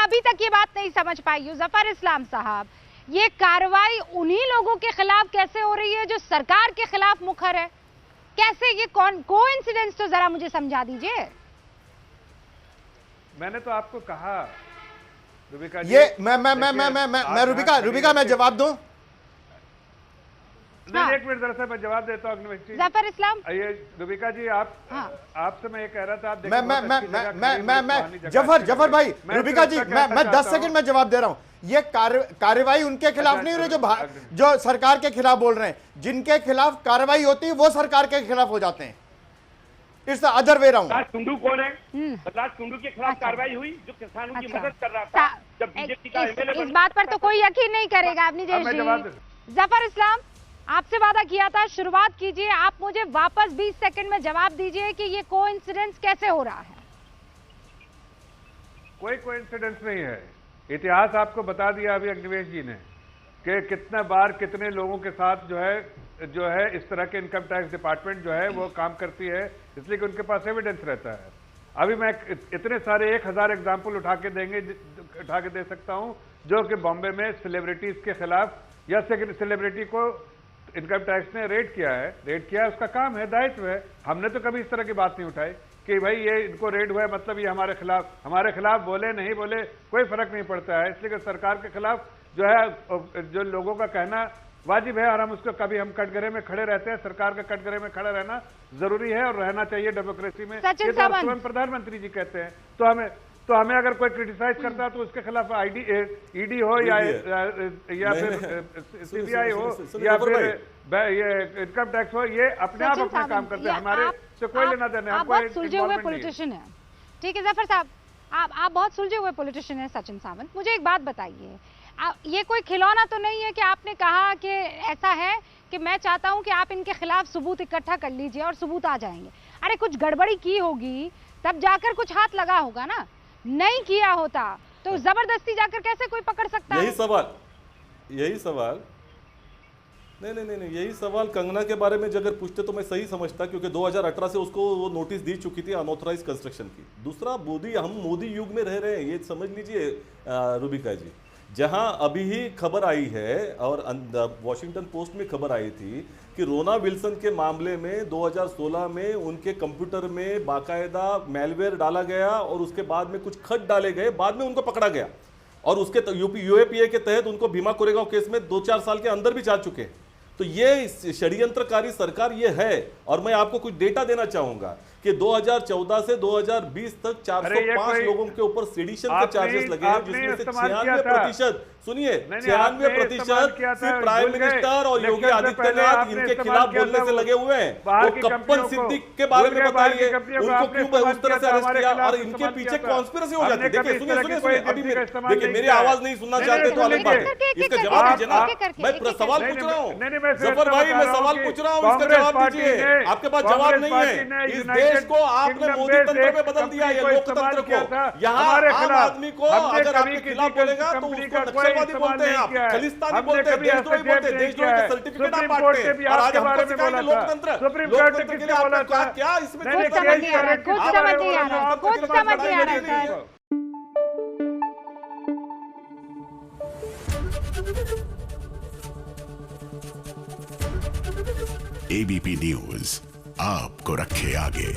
अभी तक ये बात नहीं समझ पाई हूँ जफर इस्लाम साहब, ये कार्रवाई उन्हीं लोगों के खिलाफ कैसे हो रही है जो सरकार के खिलाफ मुखर है? कैसे ये कोइंसिडेंस तो जरा मुझे समझा दीजिए। मैंने तो आपको कहा रुबिका जी, ये मैं रुबिका मैं जवाब दूं? नहीं, एक मिनट दरअसल मैं जवाब देता हूँ अग्निवेश जी। जफर इस्लाम, ये रुबिका जी, आपसे मैं ये कह रहा था, आप जफर भाई, रुबिका जी मैं 10 सेकंड में जवाब दे रहा हूं। ये कार्रवाई उनके खिलाफ नहीं हो रही जो सरकार के खिलाफ बोल रहे हैं। जिनके खिलाफ कार्रवाई होती है वो सरकार के खिलाफ हो जाते हैं। It's the other way round. Tundu कौन है? प्रहलाद टुंडू के खिलाफ कार्रवाई हुई जो किसानों की मदद कर रहा था जब बीजेपी का एमएलए। इस बात पर तो कोई यकीन नहीं करेगा अपनी जफर इस्लाम, आपसे वादा किया था, शुरुआत कीजिए, आप मुझे वापस 20 सेकंड में जवाब दीजिए कि ये कोइंसिडेंस कैसे हो रहा है। कोई कोइंसिडेंस नहीं है। इतिहास आपको बता दिया अभी अग्निवेश जी ने कि कितने बार कितने लोगों के साथ जो है इस तरह के इनकम टैक्स डिपार्टमेंट जो है वो काम करती है, इसलिए कि उनके पास एविडेंस रहता है। अभी मैं इतने सारे 1000 एग्जाम्पल उठा के दे सकता हूं जो कि बॉम्बे में सेलिब्रिटीज के खिलाफ या सेलिब्रिटी को इनकम टैक्स ने रेड किया है, उसका काम है, दायित्व है। हमने तो कभी इस तरह की बात नहीं उठाई कि भाई ये इनको रेड हुआ है मतलब ये हमारे खिलाफ बोले नहीं बोले कोई फर्क नहीं पड़ता है। इसलिए कि सरकार के खिलाफ जो है जो लोगों का कहना वाजिब है और हम उसको कभी हम कटघरे में खड़े रहते हैं। सरकार के कटघरे में खड़ा रहना जरूरी है और रहना चाहिए डेमोक्रेसी में। ये तो स्वयं प्रधानमंत्री जी कहते हैं। तो हमें अगर कोई क्रिटिसाइज करता है तो उसके खिलाफ ईडी हो या फिर सीबीआई हो या फिर ये इनकम टैक्स हो, ये अपने आप अपना काम करते हैं, हमारे से कोई लेना देना। आप बहुत सुलझे हुए पॉलिटिशियन है, ठीक है जफर साहब, आप बहुत सुलझे हुए पॉलिटिशियन है सचिन सावंत। मुझे एक बात बताइए, ये कोई खिलौना तो नहीं है कि आपने कहा कि ऐसा है कि मैं चाहता हूं कि आप इनके खिलाफ सबूत इकट्ठा कर लीजिए और सबूत आ जाएंगे। अरे कुछ गड़बड़ी की होगी तब जाकर कुछ हाथ लगा होगा ना, नहीं किया होता तो जबरदस्ती जाकर कैसे कोई पकड़ सकता है? यही सवाल नहीं, यही सवाल कंगना के बारे में अगर पूछते तो मैं सही समझता, क्योंकि 2018 से उसको वो नोटिस दी चुकी थी अनऑथराइज कंस्ट्रक्शन की। दूसरा, हम मोदी युग में रह रहे हैं, ये समझ लीजिए रुबिका जी। जहां अभी ही खबर आई है और वॉशिंगटन पोस्ट में खबर आई थी कि रोना विल्सन के मामले में 2016 में उनके कंप्यूटर में बाकायदा मैलवेयर डाला गया और उसके बाद में कुछ खत डाले गए, बाद में उनको पकड़ा गया और उसके यूएपीए के तहत उनको भीमा कोरेगांव केस में 2-4 साल के अंदर भी जा चुके हैं। तो ये षड्यंत्रकारी सरकार ये है। और मैं आपको कुछ डेटा देना चाहूंगा कि 2014 से 2020 तक 405 लोगों के ऊपर सेडिशन के चार्जेस लगे हैं, जिसमें से 96% सुनिए 96% सिर्फ प्राइम मिनिस्टर और योगी आदित्यनाथ इनके खिलाफ बोलने से लगे हुए हैं। तो कप्पन सिद्दीक के बारे में बताइए, उनको क्यों उस तरह से अरेस्ट किया और इनके पीछे कॉन्स्पिरेसी हो जाती है। देखिए सुनिए अभी देखिए, मेरी आवाज नहीं सुनना चाहते तो अलग बात है, इसका जवाब दीजिए ना। मैं सवाल पूछ रहा हूँ जफर भाई, मैं सवाल पूछ रहा हूँ, इसका जवाब दीजिए। आपके पास जवाब नहीं है। इस देश को आपने मोदी तंत्र में बदल दिया है, लोकतंत्र को। यहाँ आम आदमी को अगर आपके खिलाफ बोलेगा तो उसको नक्सलवादी बोलते हैं, आप खलिस्तानी बोलते हैं, देशद्रोही बोलते हैं, देशद्रोही के सर्टिफिकेट आप बांटते हैं। और आज हमको सिखाएंगे लोकतंत्र के लिए आपने कहा क्या इसमें कुछ समझ नहीं आ रहा, कुछ समझ नहीं आ रहा, कुछ समझ नहीं आ रहा सर। एबीपी न्यूज आपको रखे आगे।